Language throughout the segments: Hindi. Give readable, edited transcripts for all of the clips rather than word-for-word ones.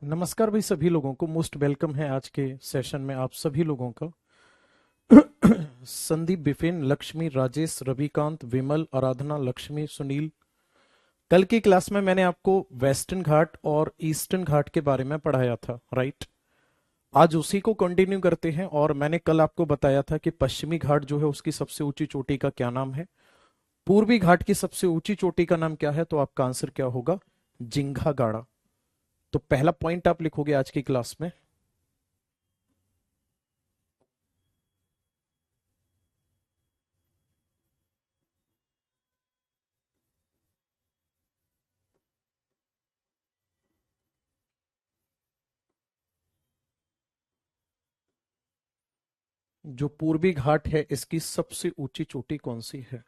नमस्कार भाई, सभी लोगों को मोस्ट वेलकम है आज के सेशन में आप सभी लोगों का। संदीप, बिपिन, लक्ष्मी, राजेश, रविकांत, विमल, आराधना, लक्ष्मी, सुनील। कल की क्लास में मैंने आपको वेस्टर्न घाट और ईस्टर्न घाट के बारे में पढ़ाया था, राइट। आज उसी को कंटिन्यू करते हैं। और मैंने कल आपको बताया था कि पश्चिमी घाट जो है उसकी सबसे ऊंची चोटी का क्या नाम है, पूर्वी घाट की सबसे ऊंची चोटी का नाम क्या है। तो आपका आंसर क्या होगा? जिंघा गाड़ा। तो पहला पॉइंट आप लिखोगे आज की क्लास में। जो पूर्वी घाट है इसकी सबसे ऊंची चोटी कौन सी है?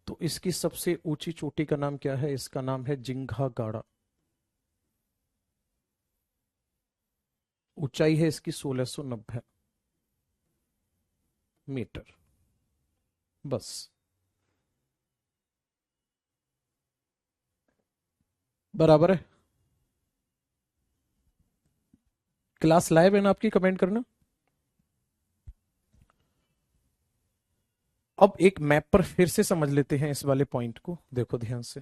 तो इसकी सबसे ऊंची चोटी का नाम क्या है? इसका नाम है जिंघा गाड़ा। ऊंचाई है इसकी 1690 मीटर। बस। बराबर है। क्लास लाइव है ना आपकी? कमेंट करना। अब एक मैप पर फिर से समझ लेते हैं इस वाले पॉइंट को, देखो ध्यान से।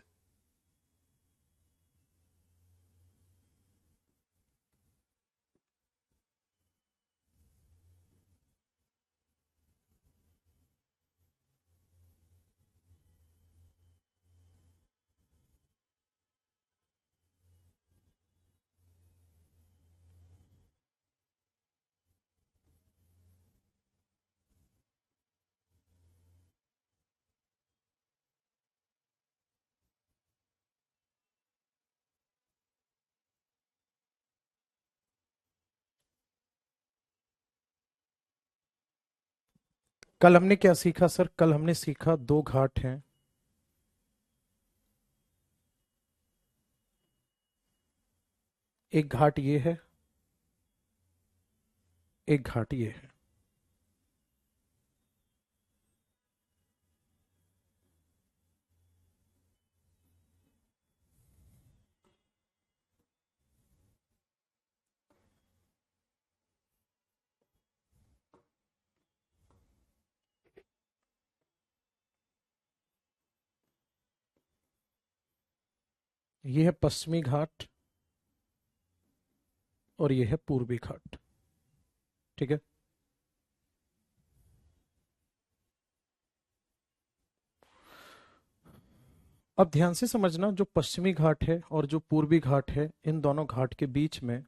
कल हमने क्या सीखा सर? कल हमने सीखा दो घाट हैं। एक घाट ये है, एक घाट ये है। ये है पश्चिमी घाट और ये है पूर्वी घाट। ठीक है। अब ध्यान से समझना, जो पश्चिमी घाट है और जो पूर्वी घाट है, इन दोनों घाट के बीच में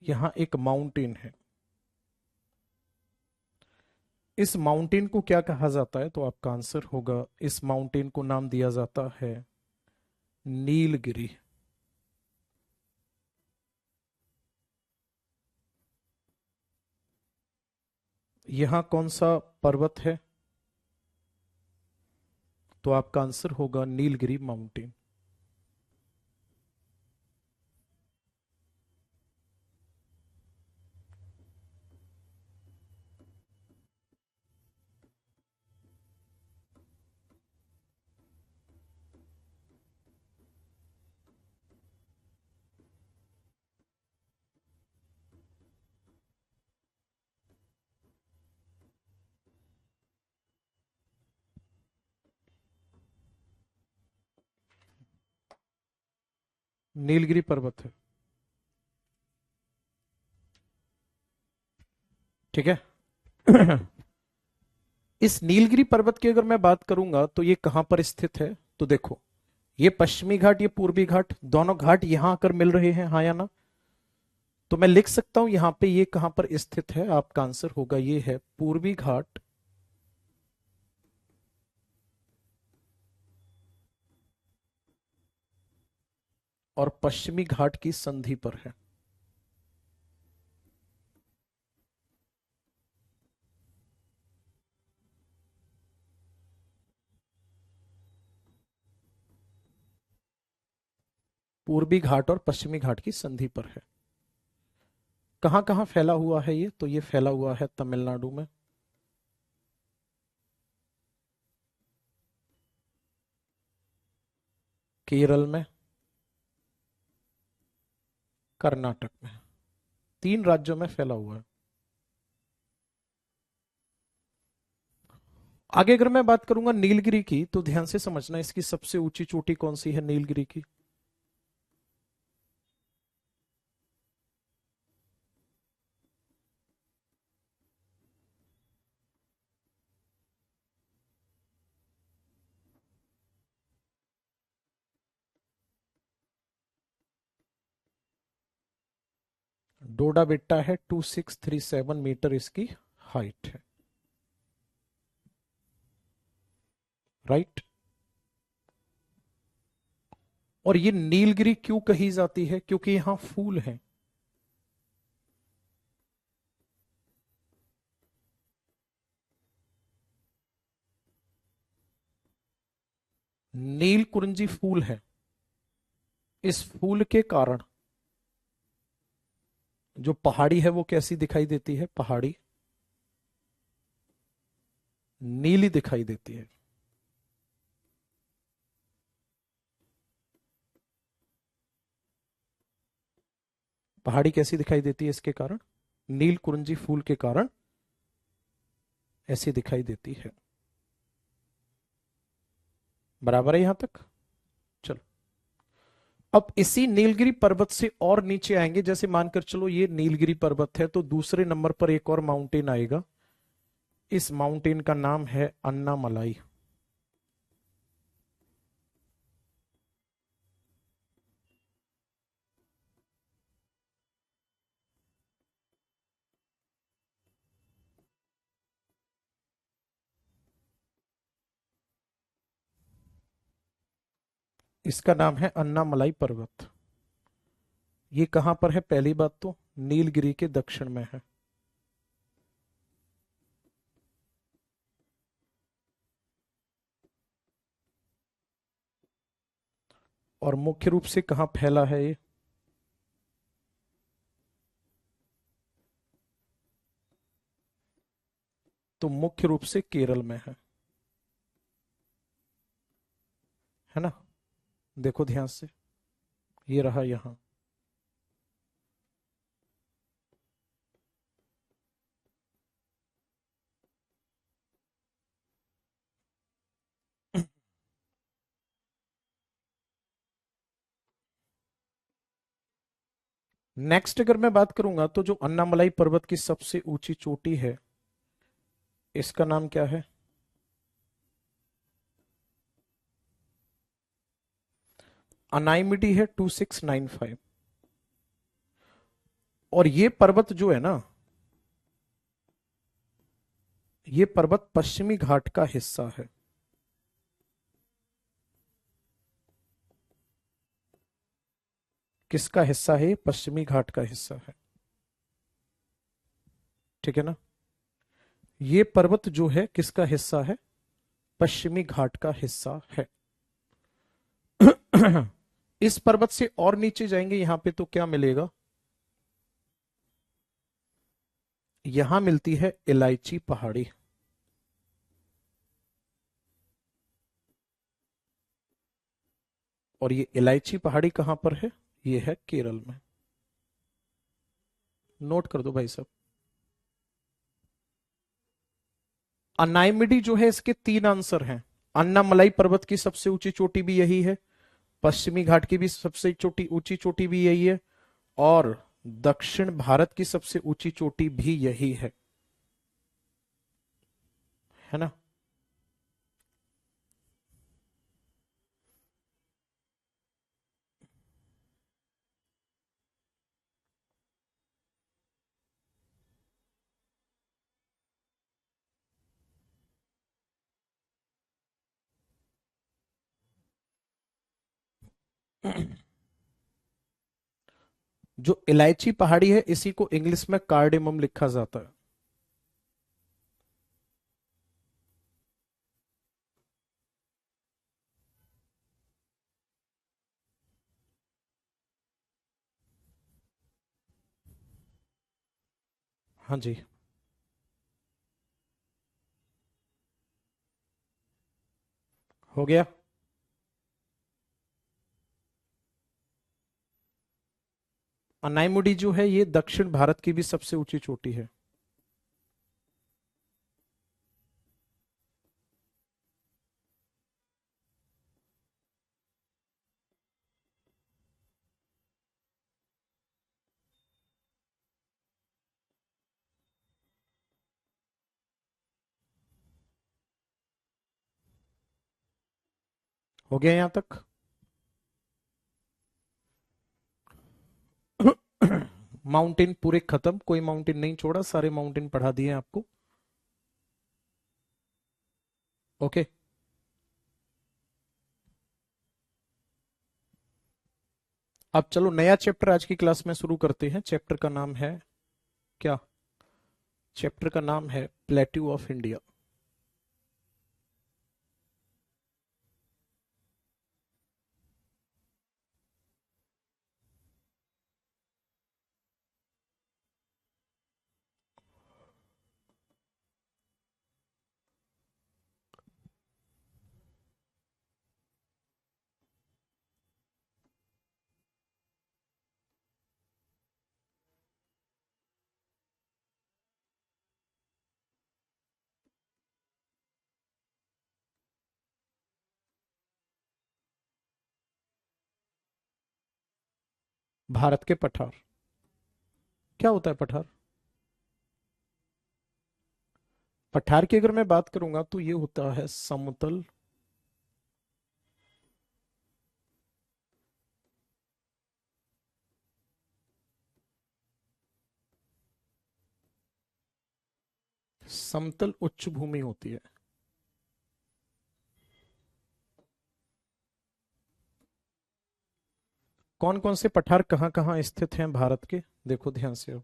यहां एक माउंटेन है। इस माउंटेन को क्या कहा जाता है? तो आपका आंसर होगा, इस माउंटेन को नाम दिया जाता है नीलगिरी। यहां कौन सा पर्वत है? तो आपका आंसर होगा नीलगिरी माउंटेन। नीलगिरी पर्वत है। ठीक है। इस नीलगिरी पर्वत की अगर मैं बात करूंगा तो ये कहां पर स्थित है? तो देखो, ये पश्चिमी घाट, ये पूर्वी घाट, दोनों घाट यहां आकर मिल रहे हैं, हाँ या ना? तो मैं लिख सकता हूं यहां पे ये कहां पर स्थित है। आपका आंसर होगा ये है पूर्वी घाट और पश्चिमी घाट की संधि पर है। पूर्वी घाट और पश्चिमी घाट की संधि पर है। कहां कहां फैला हुआ है ये? तो ये फैला हुआ है तमिलनाडु में, केरल में, कर्नाटक में। 3 राज्यों में फैला हुआ है। आगे अगर मैं बात करूंगा नीलगिरी की, तो ध्यान से समझना इसकी सबसे ऊंची चोटी कौन सी है नीलगिरी की? डोडा बेट्टा है, 2637 मीटर इसकी हाइट है। राइट। और ये नीलगिरी क्यों कही जाती है? क्योंकि यहां फूल हैं। नील कुरिंजी फूल है। इस फूल के कारण जो पहाड़ी है वो कैसी दिखाई देती है? पहाड़ी नीली दिखाई देती है। पहाड़ी कैसी दिखाई देती है इसके कारण? नील कुरिंजी फूल के कारण ऐसी दिखाई देती है। बराबर है यहां तक? चलो, अब इसी नीलगिरी पर्वत से और नीचे आएंगे। जैसे मानकर चलो ये नीलगिरी पर्वत है, तो दूसरे नंबर पर एक और माउंटेन आएगा। इस माउंटेन का नाम है अन्नामलाई। इसका नाम है अन्नामलाई पर्वत। ये कहां पर है? पहली बात तो नीलगिरी के दक्षिण में है। और मुख्य रूप से कहां फैला है ये? तो मुख्य रूप से केरल में है ना? देखो ध्यान से, ये रहा यहां। नेक्स्ट अगर मैं बात करूंगा, तो जो अन्नामलाई पर्वत की सबसे ऊंची चोटी है, इसका नाम क्या है? अनाइमिडी है, 2695। और ये पर्वत जो है ना, ये पर्वत पश्चिमी घाट का हिस्सा है। किसका हिस्सा है? पश्चिमी घाट का हिस्सा है। ठीक है ना? ये पर्वत जो है किसका हिस्सा है? पश्चिमी घाट का हिस्सा है। इस पर्वत से और नीचे जाएंगे यहां पे, तो क्या मिलेगा? यहां मिलती है इलायची पहाड़ी। और ये इलायची पहाड़ी कहां पर है? ये है केरल में। नोट कर दो भाई साहब। अनाइमिडी जो है, इसके 3 आंसर हैं। अन्नामलाई पर्वत की सबसे ऊंची चोटी भी यही है, पश्चिमी घाट की भी सबसे चोटी ऊंची चोटी भी यही है, और दक्षिण भारत की सबसे ऊंची चोटी भी यही है ना? जो इलायची पहाड़ी है, इसी को इंग्लिश में कार्डेमम लिखा जाता है। हाँ जी। हो गया। अनाईमुडी जो है ये दक्षिण भारत की भी सबसे ऊंची चोटी है। हो गया यहां तक। माउंटेन पूरे खत्म, कोई माउंटेन नहीं छोड़ा, सारे माउंटेन पढ़ा दिए आपको। ओके। अब चलो नया चैप्टर आज की क्लास में शुरू करते हैं। चैप्टर का नाम है क्या? चैप्टर का नाम है प्लेट्यू ऑफ इंडिया। भारत के पठार। क्या होता है पठार? पठार की अगर मैं बात करूंगा तो ये होता है समतल समतल उच्च भूमि होती है। कौन कौन से पठार कहाँ कहाँ स्थित हैं भारत के? देखो ध्यान से अब।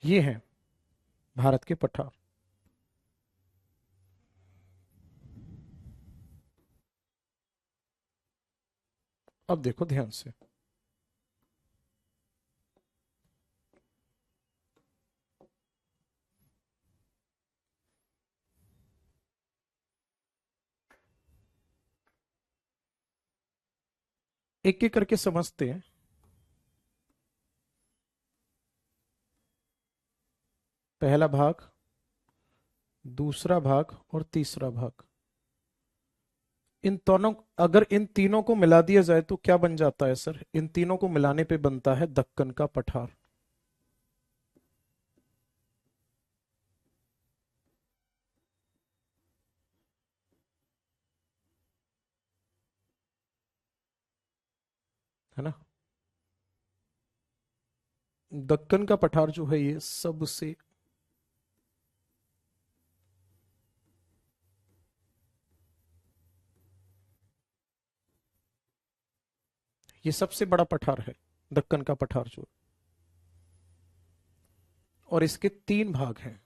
ये हैं भारत के पठार। अब देखो ध्यान से। एक एक करके समझते हैं। पहला भाग, दूसरा भाग और तीसरा भाग। इन दोनों, अगर इन तीनों को मिला दिया जाए तो क्या बन जाता है सर? इन तीनों को मिलाने पे बनता है दक्कन का पठार। है ना। दक्कन का पठार जो है ये सबसे, ये सबसे बड़ा पठार है, दक्कन का पठार जो, और इसके 3 भाग हैं।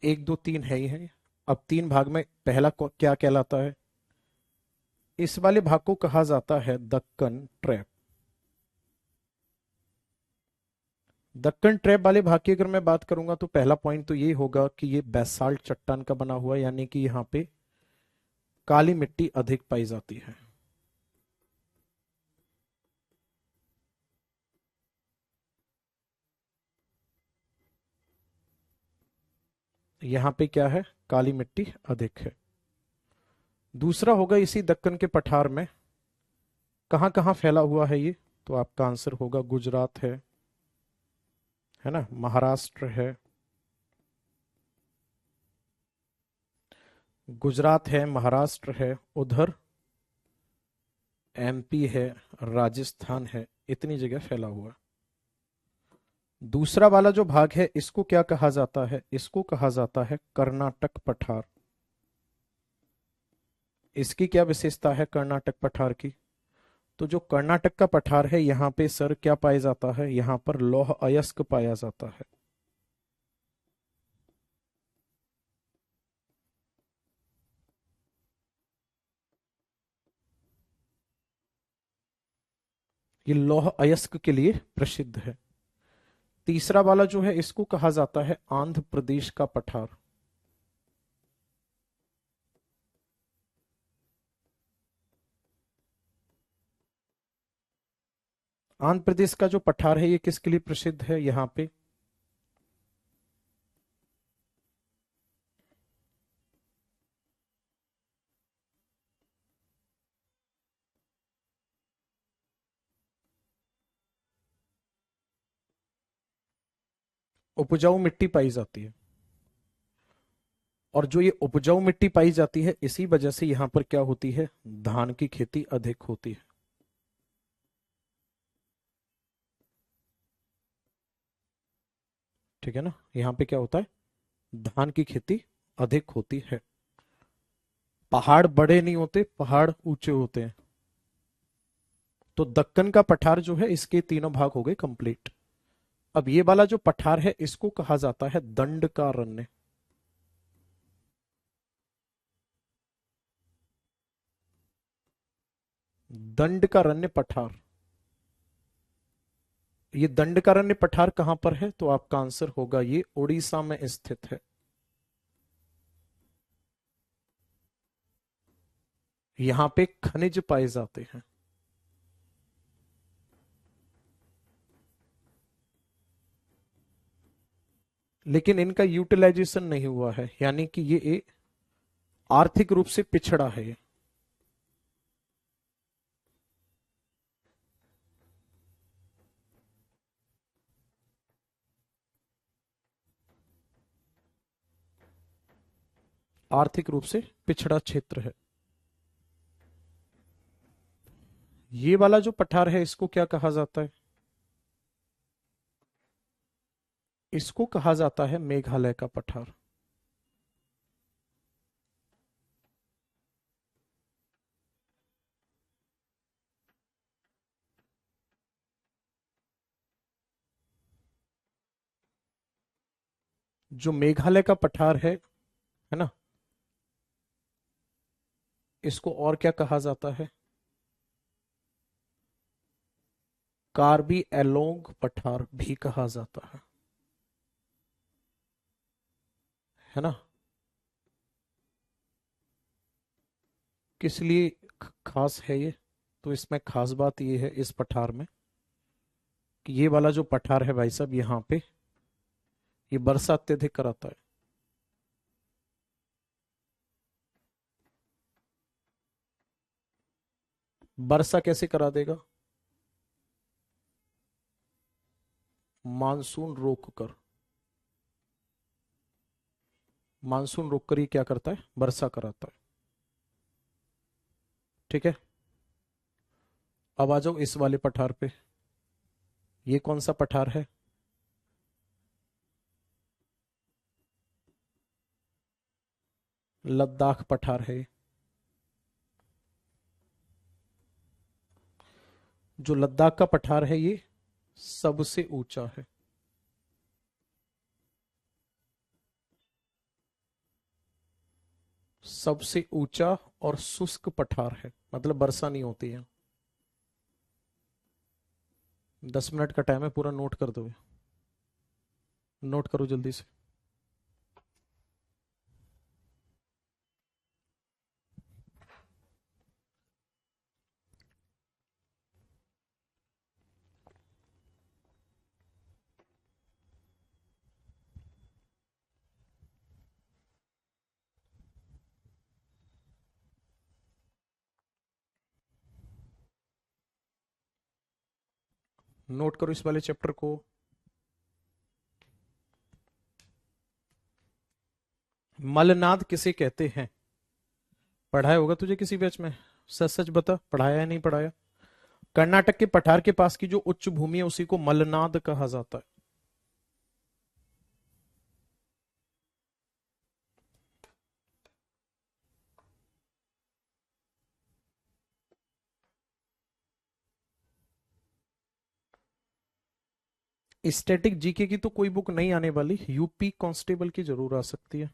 एक दो तीन है ही है। अब 3 भाग में पहला क्या कहलाता है? इस वाले भाग को कहा जाता है दक्कन ट्रैप। दक्कन ट्रैप वाले भाग की अगर मैं बात करूंगा तो पहला पॉइंट तो ये होगा कि ये बेसाल्ट चट्टान का बना हुआ है, यानी कि यहाँ पे काली मिट्टी अधिक पाई जाती है। यहाँ पे क्या है? काली मिट्टी अधिक है। दूसरा होगा इसी दक्कन के पठार में कहां कहां फैला हुआ है ये, तो आपका आंसर होगा गुजरात है ना, महाराष्ट्र है, गुजरात है, महाराष्ट्र है, उधर एमपी है, राजस्थान है, इतनी जगह फैला हुआ है। दूसरा वाला जो भाग है इसको क्या कहा जाता है? इसको कहा जाता है कर्नाटक पठार। इसकी क्या विशेषता है कर्नाटक पठार की? तो जो कर्नाटक का पठार है यहाँ पे सर क्या पाया जाता है? यहाँ पर लौह अयस्क पाया जाता है। ये लौह अयस्क के लिए प्रसिद्ध है। तीसरा वाला जो है इसको कहा जाता है आंध्र प्रदेश का पठार। आंध्र प्रदेश का जो पठार है ये किसके लिए प्रसिद्ध है? यहाँ पे उपजाऊ मिट्टी पाई जाती है, और जो ये उपजाऊ मिट्टी पाई जाती है इसी वजह से यहाँ पर क्या होती है? धान की खेती अधिक होती है। ठीक है ना, यहाँ पे क्या होता है? धान की खेती अधिक होती है। पहाड़ बड़े नहीं होते, पहाड़ ऊंचे होते हैं। तो दक्कन का पठार जो है इसके 3 भाग हो गए कंप्लीट। अब ये वाला जो पठार है इसको कहा जाता है दंड का अरण्य। दंड का अरण्य पठार, ये दंडकारण्य पठार कहां पर है? तो आपका आंसर होगा ये उड़ीसा में स्थित है। यहां पे खनिज पाए जाते हैं। लेकिन इनका यूटिलाइजेशन नहीं हुआ है, यानी कि ये आर्थिक रूप से पिछड़ा है ये। आर्थिक रूप से पिछड़ा क्षेत्र है। ये वाला जो पठार है इसको क्या कहा जाता है? इसको कहा जाता है मेघालय का पठार। जो मेघालय का पठार है ना, इसको और क्या कहा जाता है? कार्बी एलोंग पठार भी कहा जाता है ना। किस लिए खास है ये? तो इसमें खास बात ये है इस पठार में कि ये वाला जो पठार है भाई साहब यहाँ पे ये वर्षा अत्यधिक कराता है। वर्षा कैसे करा देगा? मानसून रोक कर, मानसून रोक कर ये क्या करता है? वर्षा कराता है। ठीक है, अब आ जाओ इस वाले पठार पे। ये कौन सा पठार है? लद्दाख पठार है। जो लद्दाख का पठार है ये सबसे ऊंचा है। सबसे ऊंचा और शुष्क पठार है, मतलब वर्षा नहीं होती है। 10 मिनट का टाइम है, पूरा नोट कर दो। नोट करो जल्दी से। नोट करो इस वाले चैप्टर को। मलनाद किसे कहते हैं? पढ़ाया होगा तुझे किसी बैच में। सच सच बता, पढ़ाया या नहीं पढ़ाया? कर्नाटक के पठार के पास की जो उच्च भूमि है उसी को मलनाद कहा जाता है। स्टैटिक जीके की तो कोई बुक नहीं आने वाली, यूपी कांस्टेबल की जरूर आ सकती है।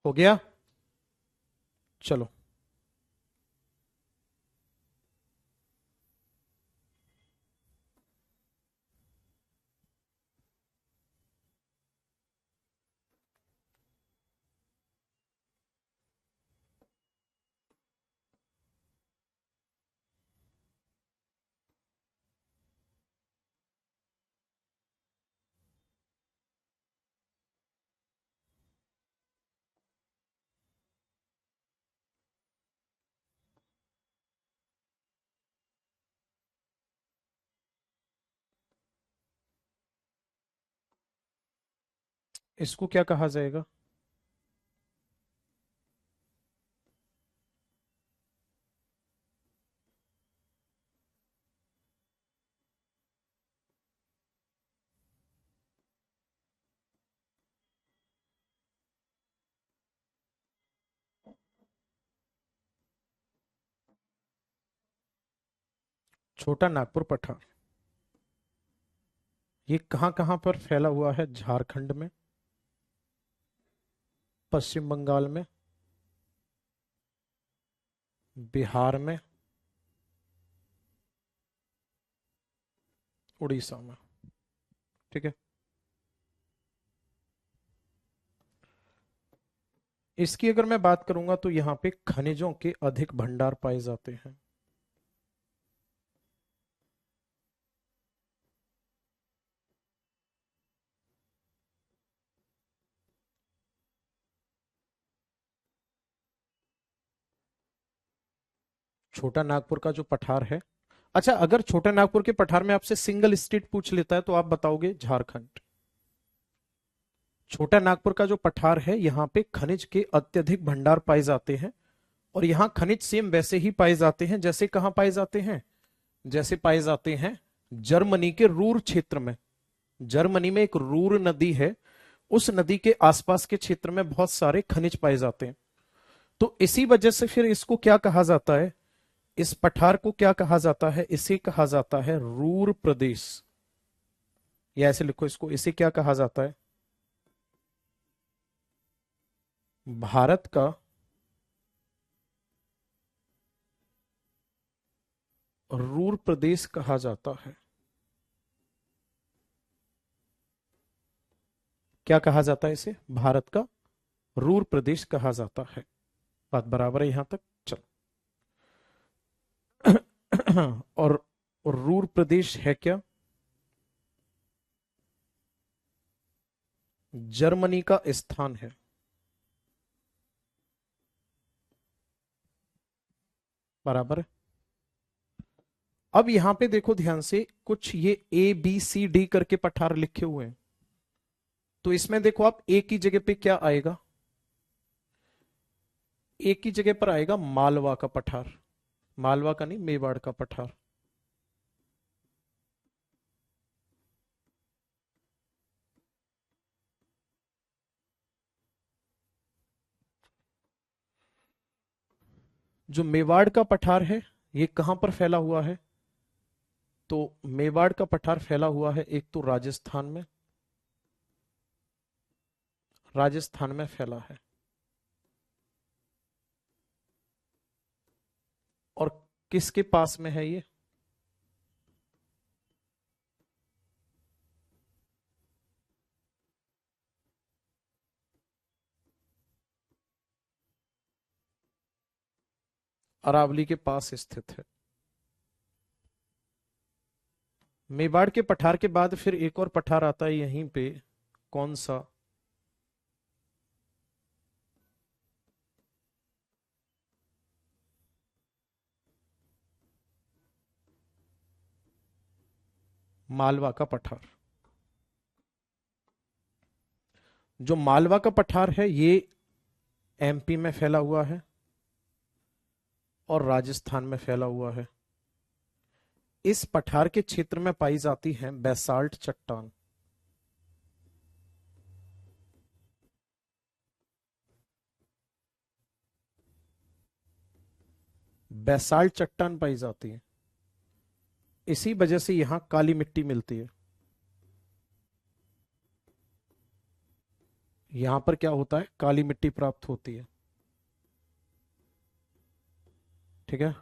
हो गया, चलो। इसको क्या कहा जाएगा? छोटा नागपुर पठार। ये कहां कहां पर फैला हुआ है? झारखंड में, पश्चिम बंगाल में, बिहार में, उड़ीसा में। ठीक है, इसकी अगर मैं बात करूंगा तो यहाँ पे खनिजों के अधिक भंडार पाए जाते हैं। छोटा नागपुर का जो पठार है, अच्छा, अगर छोटा नागपुर के पठार में आपसे सिंगल स्टेट पूछ लेता है तो आप बताओगे झारखंड। छोटा नागपुर का जो पठार है यहाँ पे खनिज के अत्यधिक भंडार पाए जाते हैं। और यहाँ खनिज सेम वैसे ही पाए जाते हैं जैसे कहाँ पाए जाते हैं, जैसे पाए जाते हैं जर्मनी के रूर क्षेत्र में। जर्मनी में एक रूर नदी है, उस नदी के आसपास के क्षेत्र में बहुत सारे खनिज पाए जाते हैं। तो इसी वजह से फिर इसको क्या कहा जाता है, इस पठार को क्या कहा जाता है? इसे कहा जाता है रूर प्रदेश। या ऐसे लिखो इसको, इसे क्या कहा जाता है? भारत का रूर प्रदेश कहा जाता है। क्या कहा जाता है इसे? भारत का रूर प्रदेश कहा जाता है। बात बराबर है यहां तक? चलो। और रूर प्रदेश है क्या? जर्मनी का स्थान है। बराबर है। अब यहां पे देखो ध्यान से, कुछ ये A B C D करके पठार लिखे हुए हैं, तो इसमें देखो आप ए की जगह पे क्या आएगा? ए की जगह पर आएगा मालवा का पठार। मालवा का नहीं, मेवाड़ का पठार। जो मेवाड़ का पठार है, ये कहां पर फैला हुआ है? तो मेवाड़ का पठार फैला हुआ है एक तो राजस्थान में, राजस्थान में फैला है। और किसके पास में है ये? अरावली के पास स्थित है। मेवाड़ के पठार के बाद फिर एक और पठार आता है यहीं पे, कौन सा? मालवा का पठार। जो मालवा का पठार है ये MP में फैला हुआ है और राजस्थान में फैला हुआ है। इस पठार के क्षेत्र में पाई जाती है बेसाल्ट चट्टान। बेसाल्ट चट्टान पाई जाती है, इसी वजह से यहां काली मिट्टी मिलती है। यहां पर क्या होता है? काली मिट्टी प्राप्त होती है। ठीक है।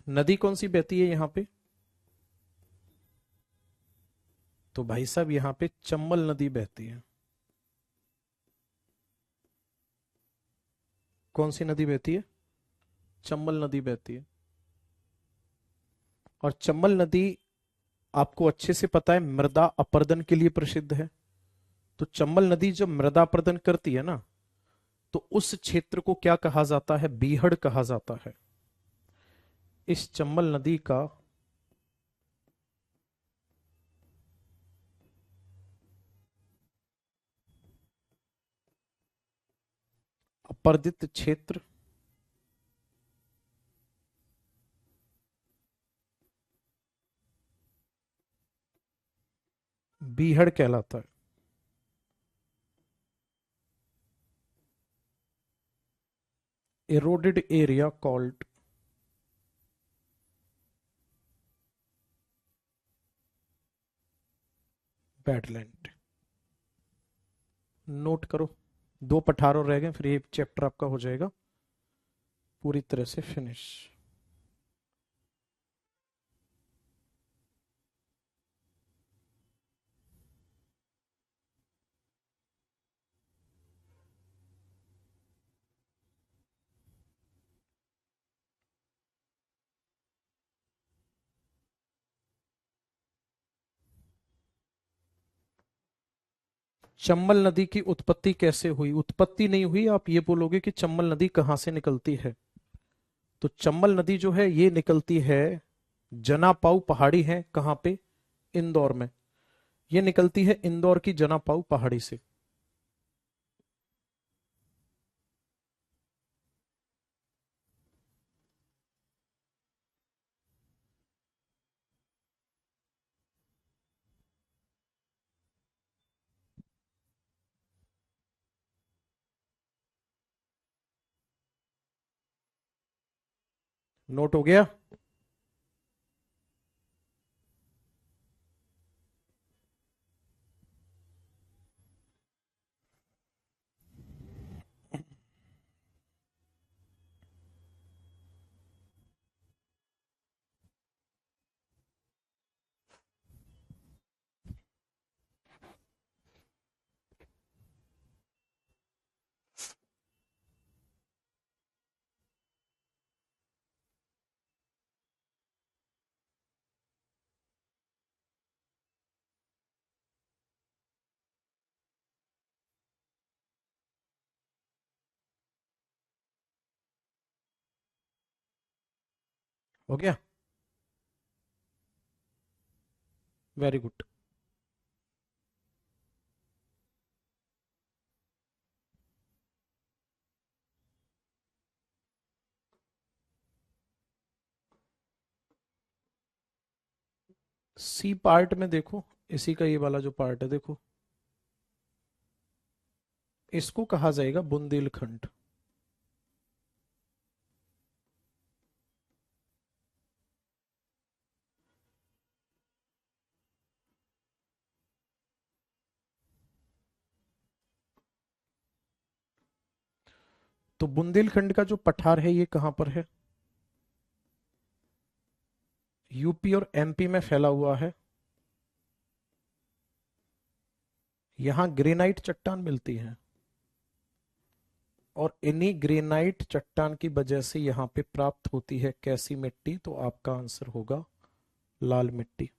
नदी कौन सी बहती है यहां पे? तो भाई साहब यहां पे चंबल नदी बहती है। कौन सी नदी बहती है? चंबल नदी बहती है। और चंबल नदी आपको अच्छे से पता है मृदा अपरदन के लिए प्रसिद्ध है। तो चंबल नदी जब मृदा अपरदन करती है ना, तो उस क्षेत्र को क्या कहा जाता है? बीहड़ कहा जाता है। इस चंबल नदी का अपरदित क्षेत्र बीहड़ कहलाता है। eroded area called badland. Note करो। दो पठार और रह गए, फिर ये चैप्टर आपका हो जाएगा पूरी तरह से फिनिश। चंबल नदी की उत्पत्ति कैसे हुई? उत्पत्ति नहीं हुई, आप ये बोलोगे कि चंबल नदी कहां से निकलती है। तो चंबल नदी जो है ये निकलती है, जनापाऊ पहाड़ी है कहां पे? इंदौर में। ये निकलती है इंदौर की जनापाऊ पहाड़ी से। नोट हो गया? हो गया? Very good. सी पार्ट में देखो, इसी का ये वाला जो पार्ट है देखो, इसको कहा जाएगा बुंदेलखंड। तो बुंदेलखंड का जो पठार है ये कहां पर है? यूपी और एमपी में फैला हुआ है। यहां ग्रेनाइट चट्टान मिलती है, और इन्हीं ग्रेनाइट चट्टान की वजह से यहां पे प्राप्त होती है कैसी मिट्टी? तो आपका आंसर होगा लाल मिट्टी।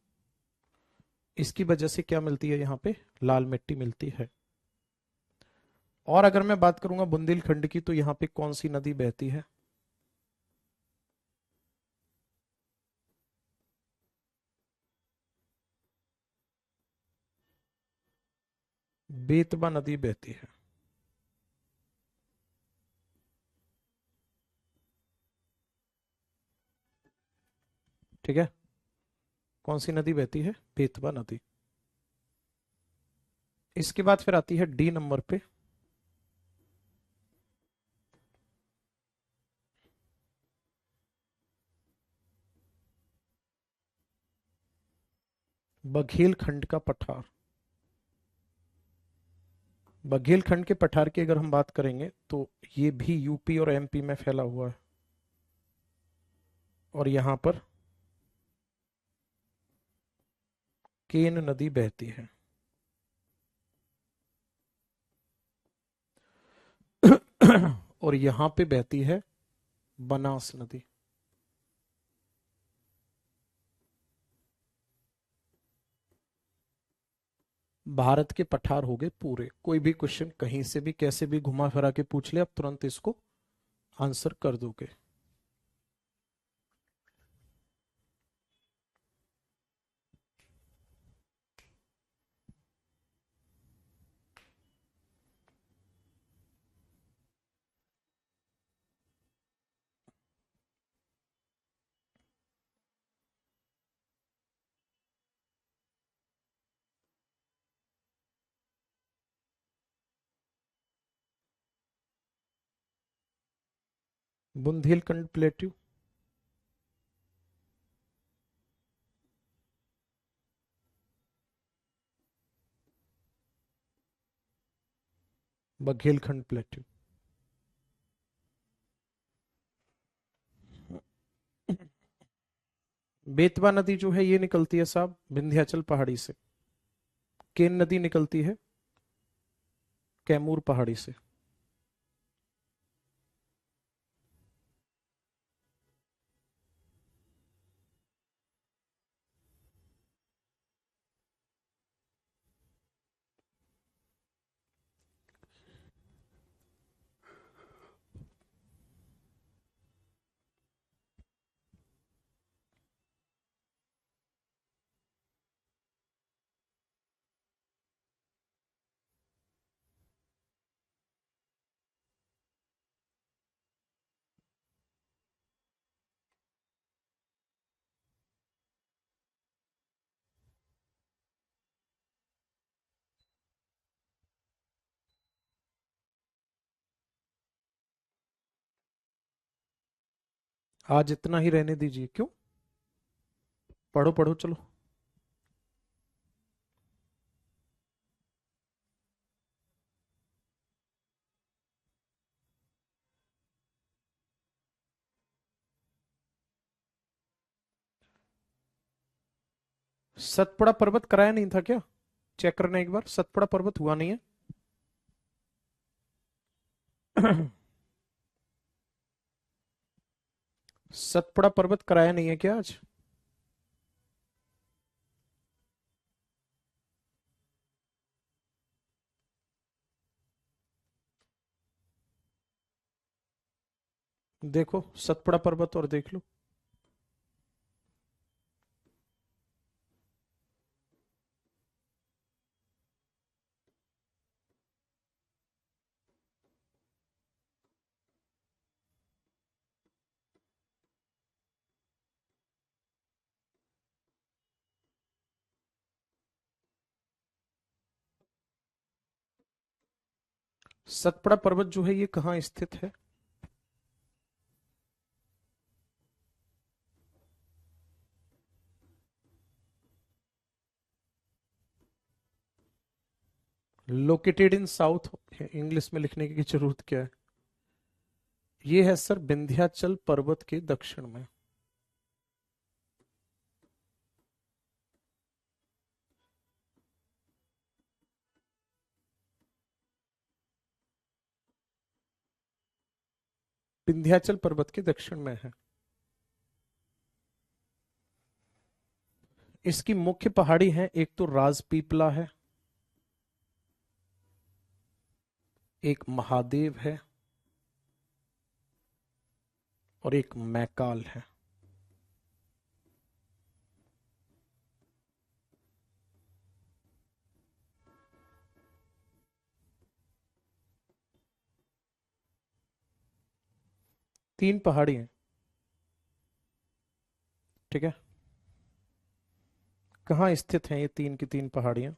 इसकी वजह से क्या मिलती है यहाँ पे? लाल मिट्टी मिलती है। और अगर मैं बात करूंगा बुंदेलखंड की, तो यहाँ पे कौन सी नदी बहती है? बेतवा नदी बहती है। ठीक है, कौन सी नदी बहती है? बेतवा नदी। इसके बाद फिर आती है डी नंबर पे, बघेलखंड का पठार। बघेलखंड के पठार की अगर हम बात करेंगे तो ये भी यूपी और एमपी में फैला हुआ है, और यहां पर केन नदी बहती है। और यहां पे बहती है बनास नदी। भारत के पठार हो गए पूरे। कोई भी क्वेश्चन कहीं से भी कैसे भी घुमा फिरा के पूछ ले, आप तुरंत इसको आंसर कर दोगे। बुंदेलखंड प्लेट्यू। बघेलखंड प्लेट्यू। बेतवा नदी जो है ये निकलती है साहब विंध्याचल पहाड़ी से। केन नदी निकलती है कैमूर पहाड़ी से। आज इतना ही रहने दीजिए। क्यों? पढ़ो पढ़ो चलो। सतपुड़ा पर्वत कराया नहीं था क्या? चेक करना एक बार, सतपुड़ा पर्वत हुआ नहीं है? सतपुड़ा पर्वत कराया नहीं है क्या आज? देखो सतपुड़ा पर्वत और देख लो। सतपुड़ा पर्वत जो है ये कहाँ स्थित है? लोकेटेड इन साउथ, इंग्लिश में लिखने की जरूरत क्या है? ये है सर विंध्याचल पर्वत के दक्षिण में। विंध्याचल पर्वत के दक्षिण में है। इसकी मुख्य पहाड़ी है, एक तो राजपीपला है, एक महादेव है, और एक मैकाल है। तीन पहाड़ी हैं। ठीक है, कहाँ स्थित हैं ये तीन की तीन पहाड़ियां?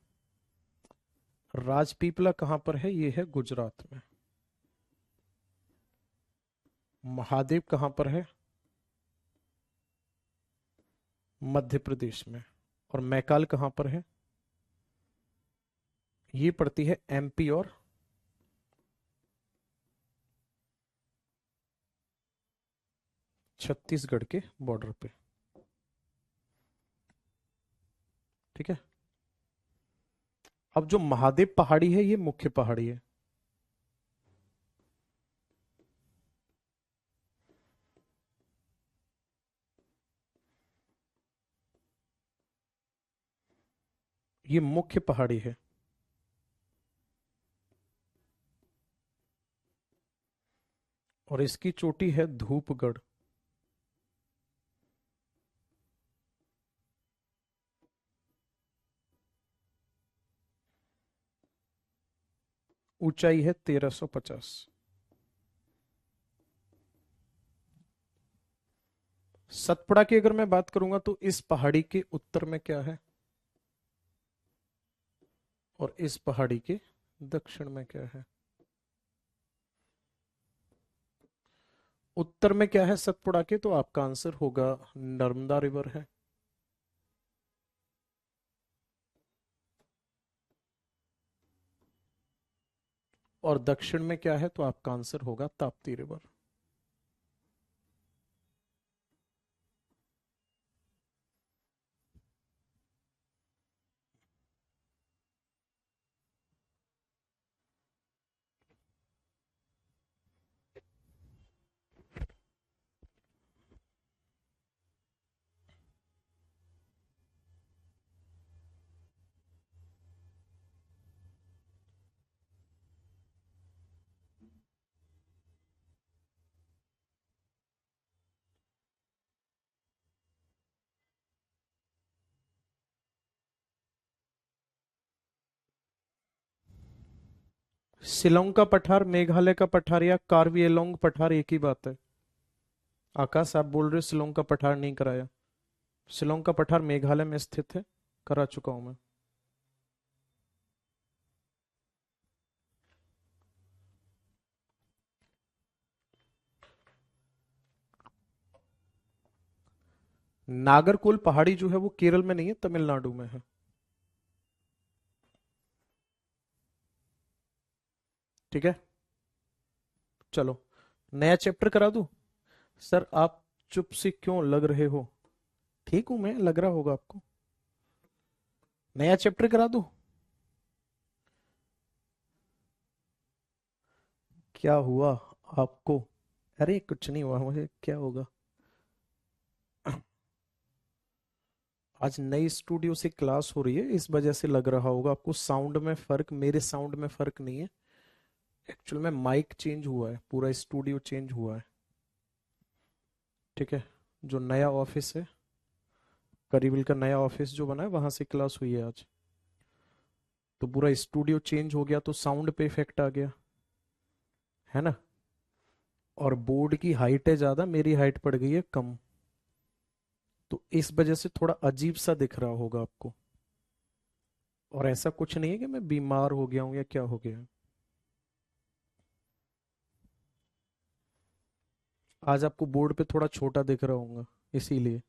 राजपीपला कहां पर है? ये है गुजरात में। महादेव कहां पर है? मध्य प्रदेश में। और मैकाल कहां पर है? ये पड़ती है एमपी और छत्तीसगढ़ के बॉर्डर पे। ठीक है, अब जो महादेव पहाड़ी है ये मुख्य पहाड़ी है। ये मुख्य पहाड़ी है। और इसकी चोटी है धूपगढ़। ऊंचाई है 1350। सतपुड़ा की अगर मैं बात करूंगा तो इस पहाड़ी के उत्तर में क्या है, और इस पहाड़ी के दक्षिण में क्या है? उत्तर में क्या है सतपुड़ा के? तो आपका आंसर होगा नर्मदा रिवर है। और दक्षिण में क्या है? तो आपका आंसर होगा ताप्ती रिवर। शिलोंग का पठार, मेघालय का पठार, या कार्बी एलोंग पठार एक ही बात है? आकाश आप बोल रहे हो शिलोंग का पठार नहीं कराया। शिलोंग का पठार मेघालय में स्थित है, करा चुका हूं मैं। नागरकोल पहाड़ी जो है वो केरल में नहीं है, तमिलनाडु में है। ठीक है, चलो नया चैप्टर करा दूं? सर आप चुप से क्यों लग रहे हो? ठीक हूं मैं, लग रहा होगा आपको। नया चैप्टर करा दूं? क्या हुआ आपको? अरे कुछ नहीं हुआ मुझे, क्या होगा? आज नई स्टूडियो से क्लास हो रही है, इस वजह से लग रहा होगा आपको साउंड में फर्क। मेरे साउंड में फर्क नहीं है, एक्चुअल में माइक चेंज हुआ है, पूरा स्टूडियो चेंज हुआ है। ठीक है, जो नया ऑफिस है, करीबिल का नया ऑफिस जो बना है, वहां से क्लास हुई है आज। तो पूरा स्टूडियो चेंज हो गया, तो साउंड पे इफेक्ट आ गया, है ना। और बोर्ड की हाइट है ज्यादा, मेरी हाइट पड़ गई है कम, तो इस वजह से थोड़ा अजीब सा दिख रहा होगा आपको। और ऐसा कुछ नहीं है कि मैं बीमार हो गया हूं या क्या हो गया। आज आपको बोर्ड पे थोड़ा छोटा दिख रहा होगा इसीलिए।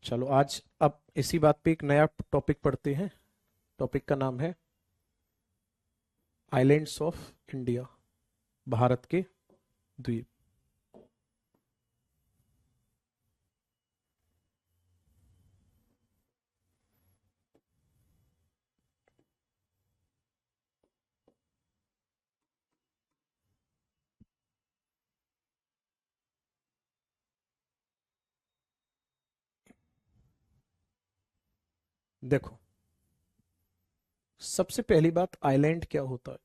चलो आज अब इसी बात पे एक नया टॉपिक पढ़ते हैं। टॉपिक का नाम है आइलैंड्स ऑफ इंडिया, भारत के द्वीप। देखो, सबसे पहली बात, आइलैंड क्या होता है?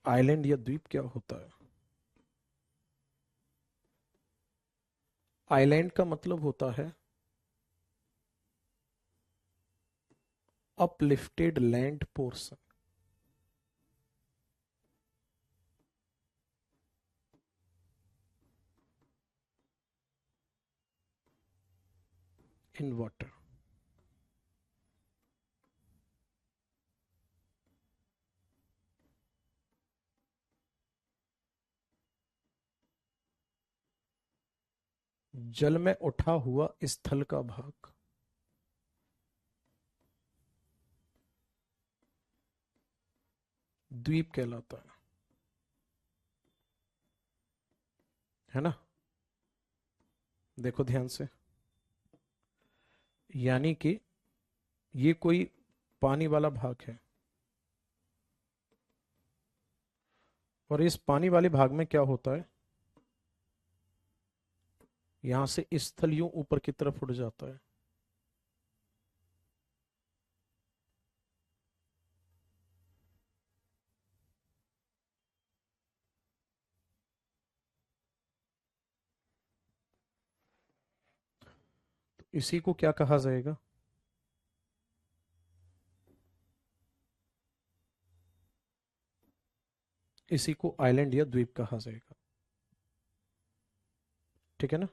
आइलैंड या द्वीप क्या होता है? आइलैंड का मतलब होता है uplifted land portion. In water. जल में उठा हुआ स्थल का भाग द्वीप कहलाता है ना? देखो ध्यान से, यानी कि ये कोई पानी वाला भाग है, और इस पानी वाले भाग में क्या होता है, यहां से स्थल यूं ऊपर की तरफ उड़ जाता है। तो इसी को क्या कहा जाएगा? इसी को आइलैंड या द्वीप कहा जाएगा। ठीक है ना?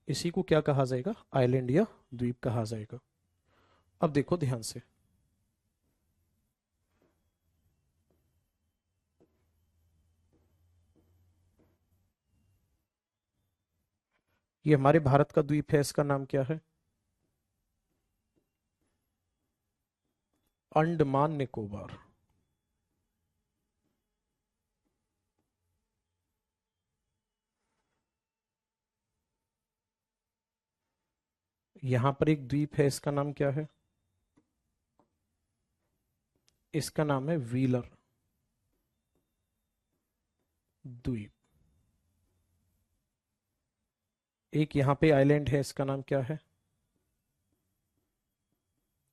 इसी को क्या कहा जाएगा? आइलैंड या द्वीप कहा जाएगा। अब देखो ध्यान से, ये हमारे भारत का द्वीप है, इसका नाम क्या है? अंडमान निकोबार। यहां पर एक द्वीप है, इसका नाम क्या है? इसका नाम है व्हीलर द्वीप। एक यहां पे आइलैंड है, इसका नाम क्या है?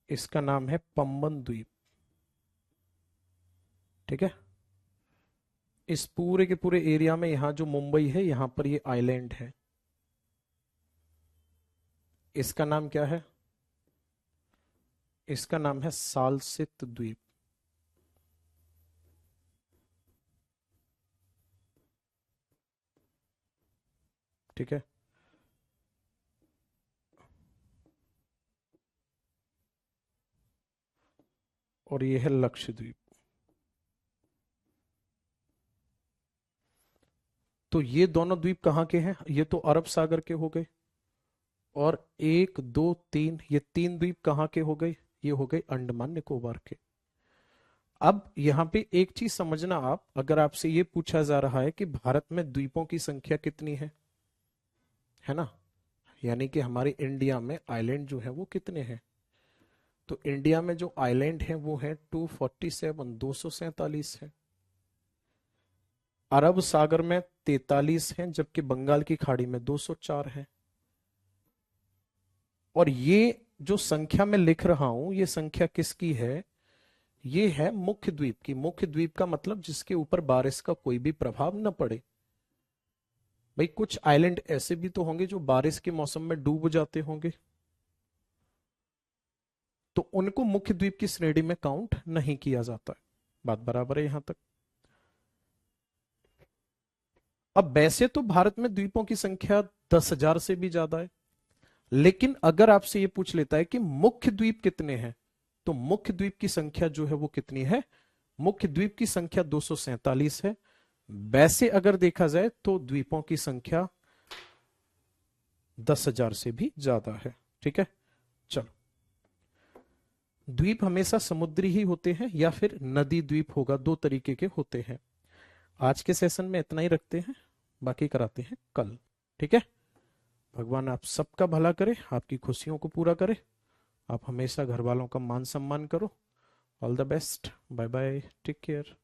इसका नाम है पम्बन द्वीप। ठीक है? इस पूरे के पूरे एरिया में यहां जो मुंबई है, यहां पर ये आइलैंड है। इसका नाम क्या है? इसका नाम है सालसित द्वीप। ठीक है? और ये है लक्षद्वीप। तो ये दोनों द्वीप कहाँ के हैं? ये तो अरब सागर के हो गए। और एक दो तीन, ये तीन द्वीप कहाँ के हो गए? ये हो गए अंडमान निकोबार के। अब यहां पे एक चीज समझना आप, अगर आपसे ये पूछा जा रहा है कि भारत में द्वीपों की संख्या कितनी है ना, यानी कि हमारे इंडिया में आइलैंड जो है वो कितने हैं, तो इंडिया में जो आइलैंड है वो है 247, 247 है। अरब सागर में 43 हैं, जबकि बंगाल की खाड़ी में 204 है। और ये जो संख्या मैं लिख रहा हूं, ये संख्या किसकी है? ये है मुख्य द्वीप की। मुख्य द्वीप का मतलब जिसके ऊपर बारिश का कोई भी प्रभाव न पड़े। भाई कुछ आइलैंड ऐसे भी तो होंगे जो बारिश के मौसम में डूब जाते होंगे, तो उनको मुख्य द्वीप की श्रेणी में काउंट नहीं किया जाता है। बात बराबर है यहां तक? अब वैसे तो भारत में द्वीपों की संख्या 10,000 से भी ज्यादा है, लेकिन अगर आपसे ये पूछ लेता है कि मुख्य द्वीप कितने हैं, तो मुख्य द्वीप की संख्या जो है वो कितनी है? मुख्य द्वीप की संख्या 247 है। वैसे अगर देखा जाए तो द्वीपों की संख्या 10,000 से भी ज्यादा है। ठीक है, चलो। द्वीप हमेशा समुद्री ही होते हैं या फिर नदी द्वीप होगा, दो तरीके के होते हैं। आज के सेशन में इतना ही रखते हैं, बाकी कराते हैं कल। ठीक है, भगवान आप सबका भला करे, आपकी खुशियों को पूरा करे। आप हमेशा घर वालों का मान सम्मान करो। All the best, bye bye, take care.